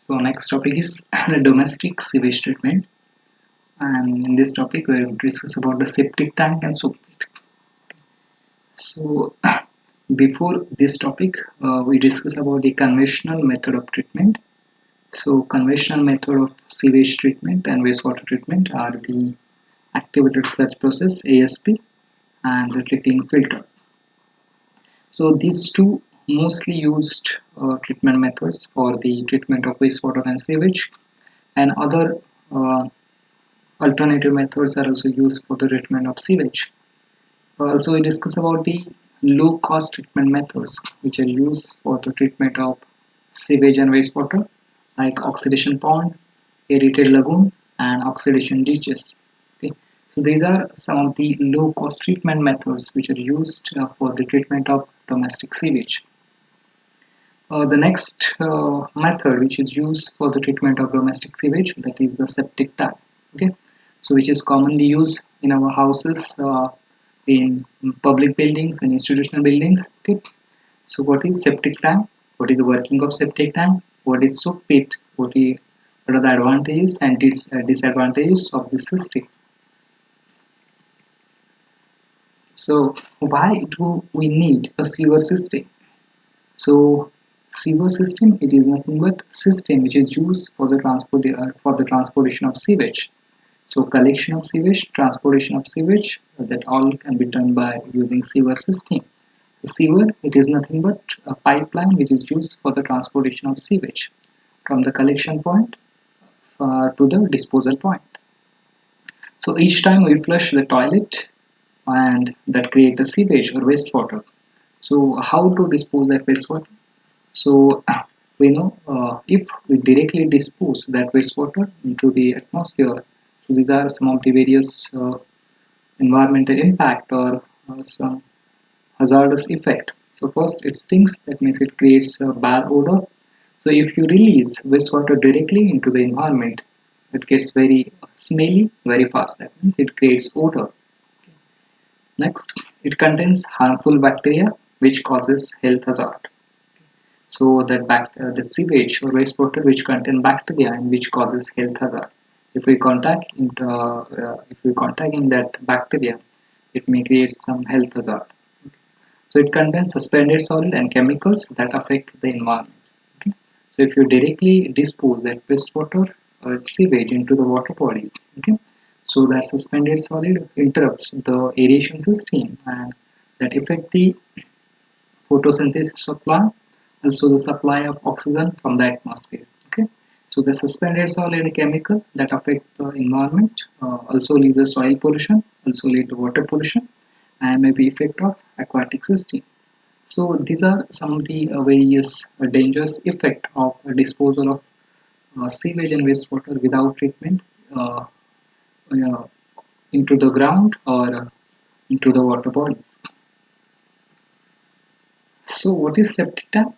So next topic is the domestic sewage treatment, and in this topic we will discuss about the septic tank and soak pit. So before this topic, we discuss about the conventional method of treatment. So conventional method of sewage treatment and wastewater treatment are the activated sludge process (ASP) and the clean filter. So these two mostly used treatment methods for the treatment of wastewater and sewage, and other alternative methods are also used for the treatment of sewage. Also, we discuss about the low-cost treatment methods which are used for the treatment of sewage and wastewater, like oxidation pond, aerated lagoon, and oxidation ditches. Okay. So these are some of the low-cost treatment methods which are used for the treatment of domestic sewage. The next method which is used for the treatment of domestic sewage, that is the septic tank. Okay, so which is commonly used in our houses, in public buildings and institutional buildings. Okay, so what is septic tank? What is the working of septic tank? What is soak pit? What are the advantages and disadvantages of this system? So why do we need a sewer system? So sewer system, it is nothing but system which is used for the transportation of sewage. So collection of sewage, transportation of sewage, that all can be done by using sewer system. The sewer, it is nothing but a pipeline which is used for the transportation of sewage from the collection point to the disposal point. So each time we flush the toilet, and that create a sewage or wastewater. So how to dispose that wastewater? So we know if we directly dispose that wastewater into the atmosphere, so these are some of the various environmental impact or some hazardous effect. So first, it stinks. That means it creates a bad odor. So if you release wastewater directly into the environment, it gets very smelly very fast. That means it creates odor. Next, it contains harmful bacteria which causes health hazard. So that the sewage or wastewater which contain bacteria and which causes health hazard. If we contact in that bacteria, it may create some health hazard. So it contains suspended solid and chemicals that affect the environment. Okay. So if you directly dispose that wastewater or sewage into the water bodies, okay, so that suspended solid interrupts the aeration system and that affect the photosynthesis of plant, also the supply of oxygen from the atmosphere. Okay, so the suspended solid chemical that affect the environment also lead the soil pollution, also lead to water pollution, and maybe effect of aquatic system. So these are some of the various dangerous effect of disposal of sewage and wastewater without treatment uh, into the ground or into the water bodies. So what is septic tank?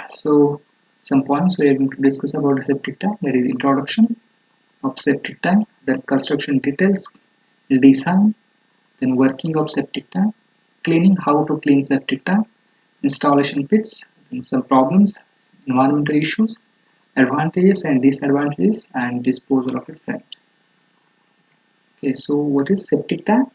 So some points we are going to discuss about the septic tank, that is introduction of septic tank, then construction details, design, then working of septic tank, cleaning, how to clean septic tank, installation pits, and some problems, environmental issues, advantages and disadvantages, and disposal of effluent. Okay, so what is septic tank?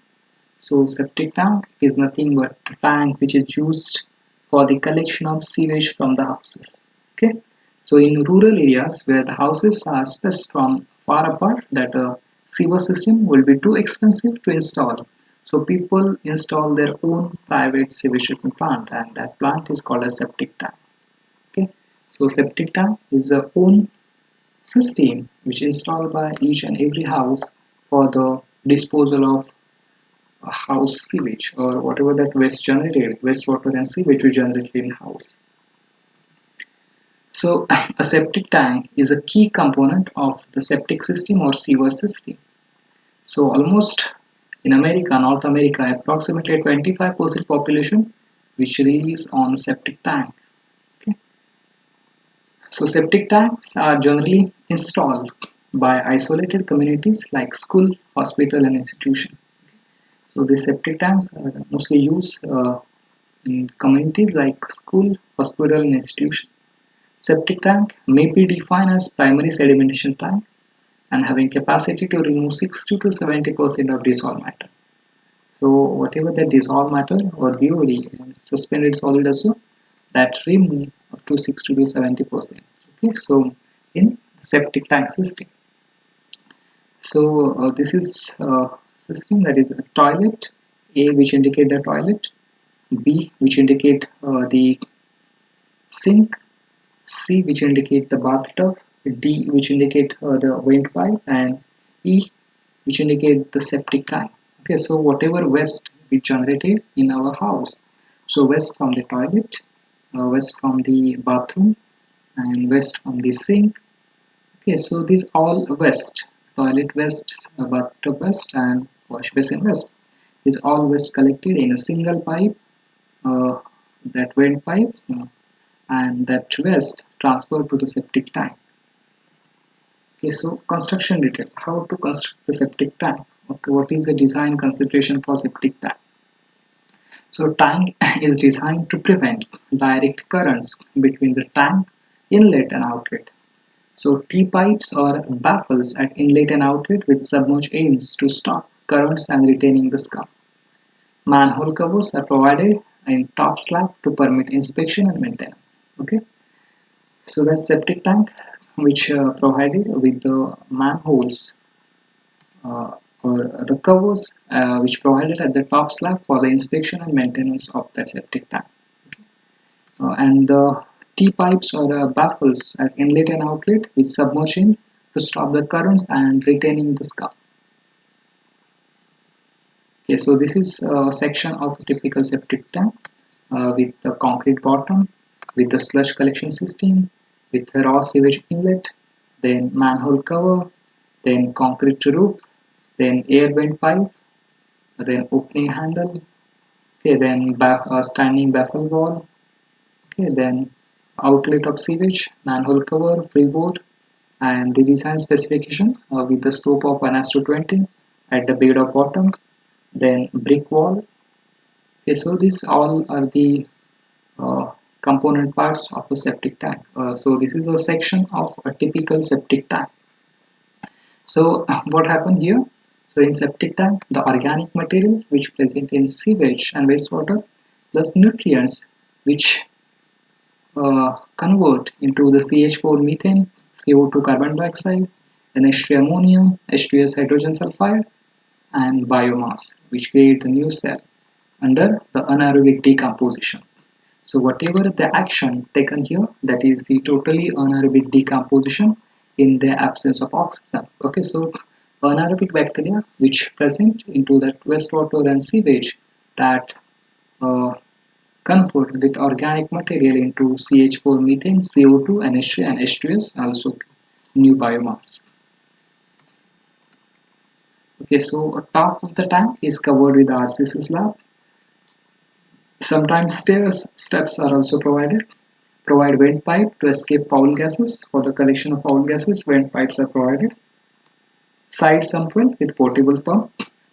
So septic tank is nothing but a tank which is used for the collection of sewage from the houses. Okay, so in rural areas where the houses are spaced from far apart, that a sewer system will be too expensive to install. So people install their own private sewage treatment plant, and that plant is called a septic tank. Okay, so septic tank is a own system which is installed by each and every house for the disposal of house sewage or whatever that waste generated, wastewater and sewage we generated in house. So a septic tank is a key component of the septic system or sewer system. So almost in America, North America, approximately 25% population which relies on septic tank. Okay. So septic tanks are generally installed by isolated communities like school, hospital and institution. So these septic tanks are mostly used in communities like school, hospital and institution. Septic tank may be defined as primary sedimentation tank and having capacity to remove 60 to 70% of dissolved matter. So whatever the dissolved matter or BOD, suspended solid also, that remove up to 60 to 70%. Okay, so in septic tank system. So this is a system that is a toilet, A which indicate the toilet, B which indicate the sink, C which indicate the bathtub, D which indicate the vent pipe, and E which indicate the septic tank. Okay, so whatever waste we generated in our house, so waste from the toilet, waste from the bathroom, and waste from the sink. Okay, so these all waste, toilet waste, bathtub waste, and wash basin waste, is all waste collected in a single pipe, uh, that vent pipe, and that waste transferred to the septic tank. Okay, so construction detail. How to construct the septic tank? Okay, what is the design consideration for septic tank? So tank is designed to prevent direct currents between the tank inlet and outlet. So T-pipes or baffles at inlet and outlet with submerged ends to stop currents and retaining the scum. Manhole covers are provided in top slab to permit inspection and maintenance. Okay, so the septic tank which provided with the manholes uh, or the covers which provided at the top slab for the inspection and maintenance of the septic tank. And the T-pipes or baffles at inlet and outlet with submersion to stop the currents and retaining the scum. Okay, so this is a section of a typical septic tank with the concrete bottom, with the sludge collection system, with the raw sewage inlet, then manhole cover, then concrete roof, then air vent pipe, then opening handle, okay, then standing baffle wall, okay, then outlet of sewage, manhole cover, freeboard, and the design specification with the slope of 1:20 at the bed of bottom, then brick wall. Okay, so these all are the uh, component parts of a septic tank. So this is a section of a typical septic tank. So what happened here? So in septic tank, the organic material which present in sewage and wastewater plus nutrients which convert into the CH4 methane, CO2 carbon dioxide, NH3 ammonium, H2S hydrogen sulfide, and biomass which create a new cell under the anaerobic decomposition. So whatever the action taken here, that is the totally anaerobic decomposition in the absence of oxygen. Okay, so anaerobic bacteria which present into that wastewater and sewage that uh, convert the organic material into CH4 methane, CO2, NH3 and H2S, also new biomass. Okay, so top of the tank is covered with RCC slab. Sometimes steps are also provided. Provide vent pipe to escape foul gases. For the collection of foul gases, vent pipes are provided. Side sump well with portable pump.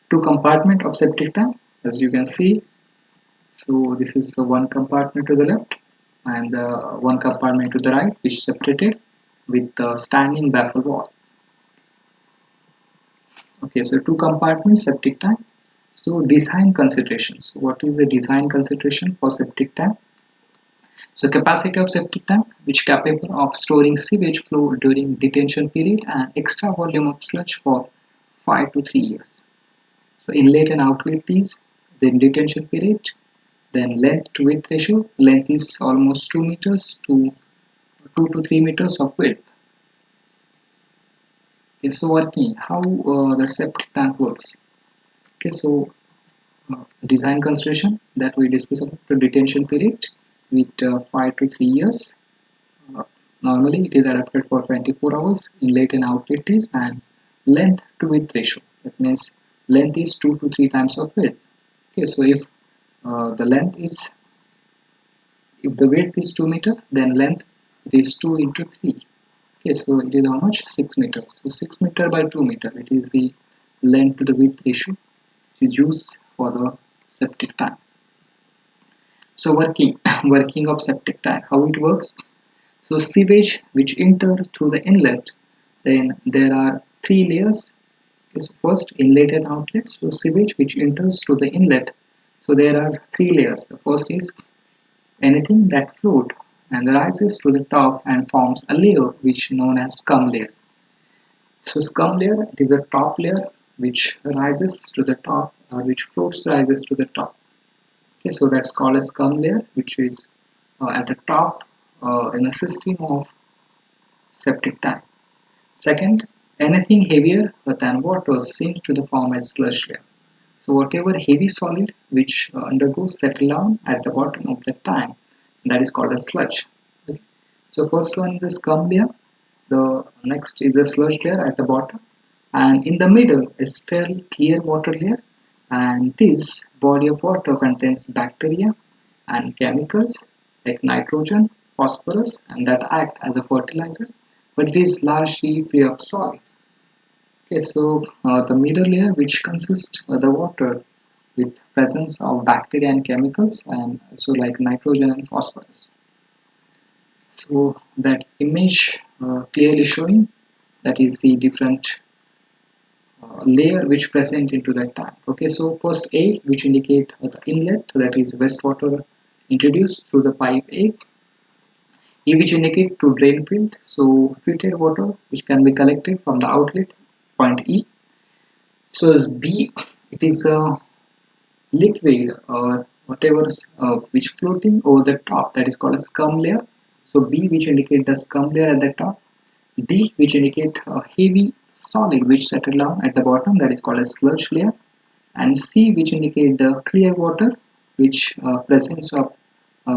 Two compartment of septic tank, as you can see. So this is the one compartment to the left and one compartment to the right, which is separated with the standing baffle wall. Okay, so two compartments septic tank. So design considerations. What is the design consideration for septic tank? So capacity of septic tank, which capable of storing sewage flow during detention period and extra volume of sludge for 5 to 3 years. So inlet and outlet is then detention period, then length to width ratio. Length is almost 2 meters to 2 to 3 meters of width. Okay, so working how the septic tank works. Okay, so design consideration that we discussed about the detention period with 5 to 3 years. Uh, Normally it is adapted for 24 hours. Inlet and outlet is and length to width ratio. That means length is 2 to 3 times of width. Okay, so if the length is if the width is 2 meter, then length is 2 into 3. Okay, so it is how much? 6 meters. So 6 meter by 2 meter. It is the length to the width ratio which is used for the septic tank. So working working of septic tank, how it works. So sewage which enter through the inlet, then there are three layers. Okay, so first, inlet and outlet. So sewage which enters through the inlet, so there are three layers. The first is anything that float and rises to the top and forms a layer which known as scum layer. So scum layer, it is a top layer which rises to the top, or which floats rises to the top. Okay, so that's called a scum layer, which is at the top in a system of septic tank. Second, anything heavier than water sinks to the form as sludge layer. So whatever heavy solid which undergoes settle down at the bottom of the tank, that is called a sludge. Okay. So first one is the scum layer, the next is the sludge layer at the bottom, and in the middle is fairly clear water layer, and this body of water contains bacteria and chemicals like nitrogen, phosphorus, and that act as a fertilizer, but it is largely free of soil. Okay, so the middle layer which consists of the water with presence of bacteria and chemicals and also like nitrogen and phosphorus. So that image clearly showing that is the different layer which present into the tank. Okay, so first A which indicate the inlet, that is wastewater introduced through the pipe A. E which indicate to drain field, so filtered water which can be collected from the outlet point E. So as B, it is a liquid or whatever which floating over the top, that is called a scum layer. So B which indicate the scum layer at the top, D which indicate a heavy solid which settle down at the bottom, that is called a sludge layer, and C which indicate the clear water which presence of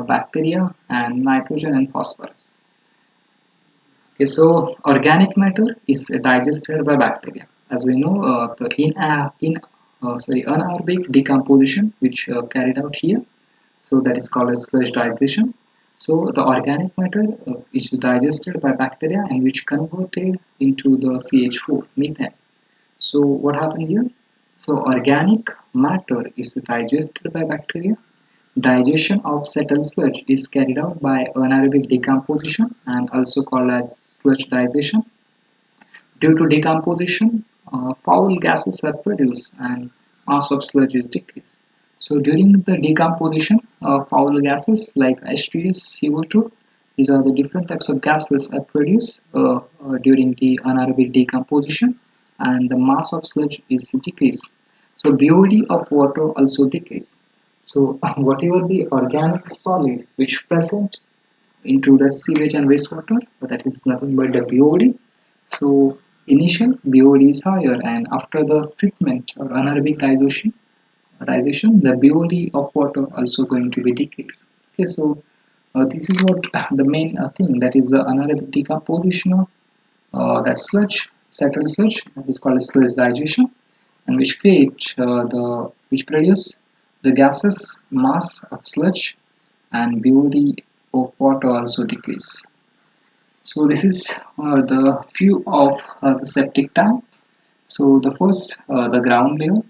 bacteria and nitrogen and phosphorus. Okay, so organic matter is digested by bacteria. As we know, the anaerobic decomposition which carried out here, so that is called as sludge digestion. So the organic matter is digested by bacteria and which converted into the CH4 methane. So what happened here? So organic matter is digested by bacteria. Digestion of settled sludge is carried out by anaerobic decomposition and also called as sludge digestion. Due to decomposition, foul gases are produced and mass of sludge is decreased. So during the decomposition, foul gases like H2S, CO2, these are the different types of gases are produced during the anaerobic decomposition, and the mass of sludge is decreased. So BOD of water also decrease. So whatever the organic solid which present into the sewage and wastewater, that is nothing but the BOD. So initial BOD is higher, and after the treatment or anaerobic digestion, the BOD of water also going to be decreased. Okay, so this is what the main thing, that is the anaerobic decomposition of that sludge, settled sludge, that is called sludge digestion, and which which produce the gases mass of sludge, and BOD of water also decrease. So this is the view of the septic tank. So the first, the ground layer,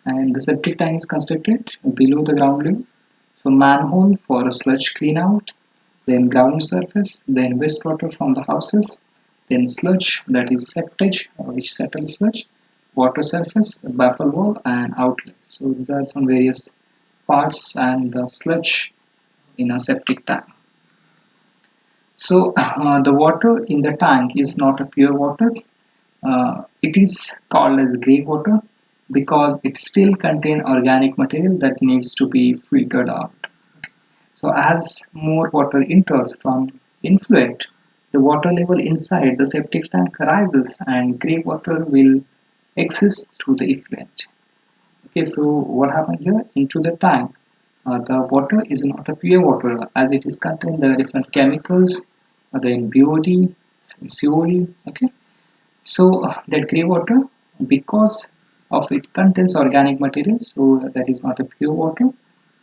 and the septic tank is constructed below the ground layer. So manhole for a sludge clean out, then ground surface, then wastewater from the houses, then sludge, that is septage, which settles sludge, water surface, buffer wall, and outlet. So these are some various parts and the sludge in a septic tank. So the water in the tank is not a pure water. It is called as grey water because it still contains organic material that needs to be filtered out. So as more water enters from influent, the water level inside the septic tank rises and grey water will exist through the effluent. Okay, so what happened here? Into the tank, the water is not a pure water as it is contained the different chemicals, then BOD, COD. Okay, so that grey water, because of it contains organic material, so that is not a pure water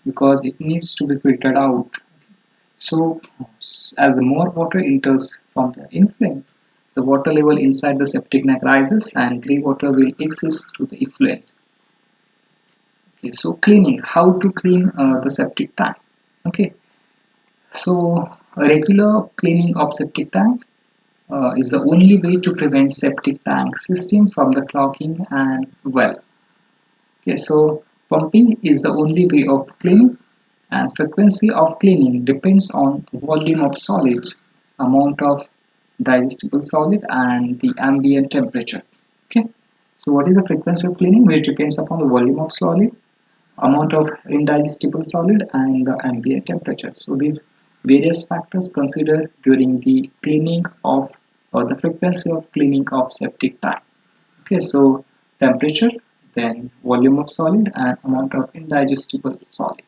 because it needs to be filtered out. So as more water enters from the influent, the water level inside the septic tank rises and grey water will exist through the effluent. Okay, so cleaning, how to clean the septic tank. Okay, so A regular cleaning of septic tank is the only way to prevent septic tank system from the clogging and well. Okay, so pumping is the only way of cleaning, and frequency of cleaning depends on volume of solid, amount of digestible solid, and the ambient temperature. Okay, so what is the frequency of cleaning, which depends upon the volume of solid, amount of indigestible solid, and the ambient temperature. So these various factors considered during the cleaning of, or the frequency of cleaning of septic tank. Okay, so temperature, then volume of solid and amount of indigestible solid.